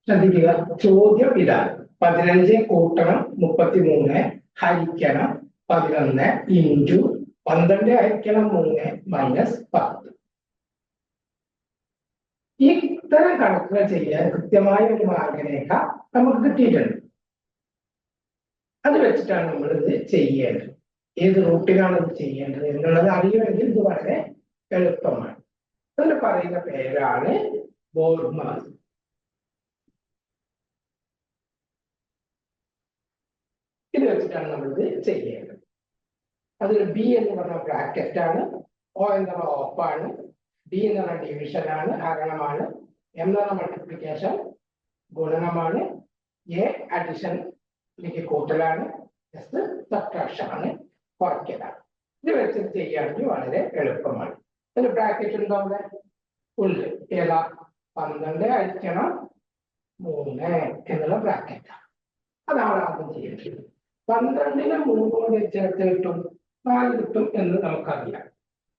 ശ്രദ്ധിക്കുക, ചോദ്യം ഇതാണ്: 15 കൂട്ടണം 33 ഹരിക്കണം 11 ഇൻറ്റു 12 ഹരിക്കണം 3 മൈനസ് 10. ഈ ഇത്തരം കണക്കുകൾ ചെയ്യാൻ കൃത്യമായ ഒരു മാർഗരേഖ നമുക്ക് കിട്ടിയിട്ടുണ്ട്. അത് വെച്ചിട്ടാണ് നമ്മൾ ഇത് ചെയ്യേണ്ടത്. ഏത് റൂട്ടിലാണ് ഇത് ചെയ്യേണ്ടത് എന്നുള്ളത് അറിയുമെങ്കിൽ ഇത് വളരെ എളുപ്പമാണ്. അതിന് പറയുന്ന പേരാണ് ബോർഡ്മാസ്. ഇത് വെച്ചിട്ടാണ് നമ്മൾ ഇത് ചെയ്യേണ്ടത്. അതിൽ ബി എന്ന് പറഞ്ഞ ബ്രാക്കറ്റ് ആണ്, ഒ എന്ന് പറഞ്ഞ ഓപ്പാണ്, ഡി എന്ന് പറഞ്ഞ ഡിവിഷൻ ആണ്, ഹരണമാണ്, എം എന്ന് പറഞ്ഞ മൾട്ടിപ്ലിക്കേഷൻ ഗുണനമാണ്, എ അഡിഷനിലേക്ക് കൂട്ടലാണ്, എസ് സബ്ട്രാക്ഷൻ ആണ്, കുറയ്ക്കലാണ്. ഇത് വെച്ച് ചെയ്യുകയാണെങ്കിൽ വളരെ എളുപ്പമാണ്. ഒരു ബ്രാക്കറ്റ് ഉണ്ടോ അവിടെ? ഉണ്ട്. ഏതാ? 12 ഹരിക്കണം 3 എന്നുള്ള ബ്രാക്കറ്റാണ്. അതാണ് ആദ്യം ചെയ്യേണ്ടത്. 12നെ 3 കൊണ്ട് ചേർത്ത് കിട്ടും 4 കിട്ടും എന്ന് നമുക്കറിയാം.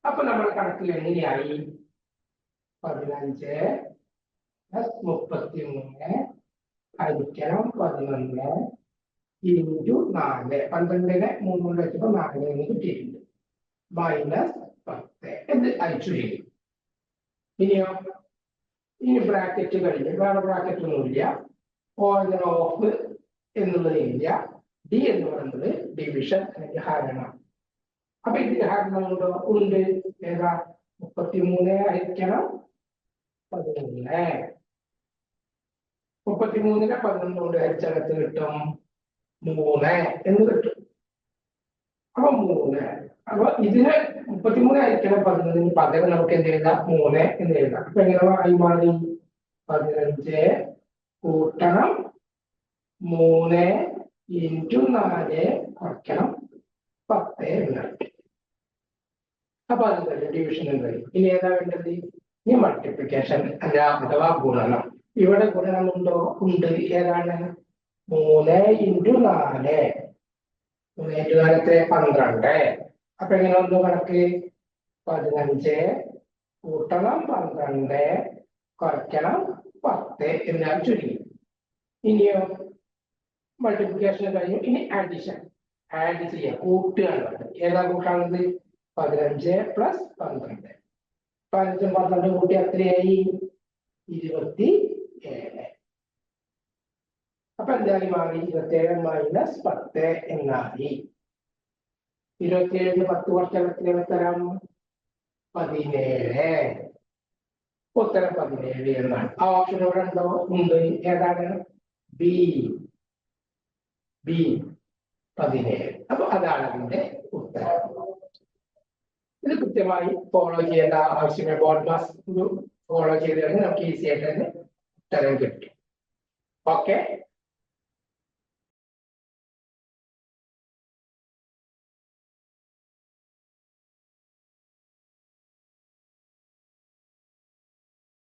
അപ്പൊ നമ്മുടെ കണക്കിൽ എങ്ങനെയായി? 15 + 33 ഹരിക്കണം 11 ഇൻറ്റു 4. 12നെ 3 കൊണ്ട് വെച്ചപ്പോൾ 4 എന്ന് കിട്ടിയിട്ടുണ്ട്. മൈനസ് 10 എന്ന് അയച്ചു ചെയ്യും. ഇനിയോ? ഇനി ബ്രാക്കറ്റ് കഴിഞ്ഞ് വേറെ ബ്രാക്കറ്റ് ഒന്നുമില്ല. ഓ എന്ന ഓഫ് എന്നുള്ളത് ഇല്ല. ഡി എന്ന് പറയുന്നത് ഡിവിഷൻ അല്ലെങ്കിൽ ഹരണം. അപ്പൊ ഇതിൽ ഹരണം ഉണ്ടോ? ഉണ്ട്. ഏതാ? 33 ഹരിക്കണം 11. 33നെ 11 കൊണ്ട് ഹരിച്ചകത്ത് കിട്ടും 3 എന്ന് കിട്ടും. അപ്പൊ 3. അപ്പൊ ഇതിന് 33 ഹരിക്കണം 11 പകരം നമുക്ക് എന്ത് എഴുതാം? 3 എന്ന് എഴുതാം. അപ്പൊ എങ്ങനെ ആയി മാറി? 15 കൂട്ടണം 3 ഇൻറ്റു 4 കുറയ്ക്കണം 10 എന്നാണ്. അപ്പൊ അത് കഴിയും, ഡിവിഷൻ കഴിയും. ഇനി ഏതാ വേണ്ടത്? ഇനി മൾട്ടിപ്ലിക്കേഷൻ അല്ല, അഥവാ ഗുണനം. ഇവിടെ ഗുണനം ഉണ്ടോ? ഉണ്ട്. ഏതാണ്? 3 ഇൻറ്റു 4. 3 ഇൻറ്റു 4 12. അപ്പൊ എങ്ങനെ ഒന്ന് കണക്ക്? 15 കൂട്ടണം 12 കുറയ്ക്കണം 10 എന്നാൽ ചുരുങ്ങി. ഇനിയോ? മൾട്ടിപ്ലിക്കേഷൻ കഴിഞ്ഞു. ഇനി അഡിഷൻ. ആഡ് ചെയ്യാം, കൂട്ടുകയാണ്. ഏതാ കൂട്ടാണത്? 15 + 12. 15 12 കൂട്ടി എത്രയായി? 27. അപ്പൊ എന്തായാലും മാറി? 27 മൈനസ് 10 എന്നായി. 27 10 കുറച്ചാൽ ഉത്തരം 17. ഉത്തരം 17 എന്നാണ്. ആ ഓപ്ഷൻ ഇവിടെ ഉണ്ടോ? ഉണ്ട്. ഏതാണ്? ബി. 17. അപ്പൊ അതാണ് അതിന്റെ ഉത്തരം. ഇത് കൃത്യമായി ഫോളോ ചെയ്യേണ്ട ആവശ്യമായ ബോർഡ്മാസ് ഫോളോ ചെയ്ത് കഴിഞ്ഞാൽ നമുക്ക് ഈസി ആയിട്ട് തന്നെ ഉത്തരം കിട്ടും. ഓക്കെ.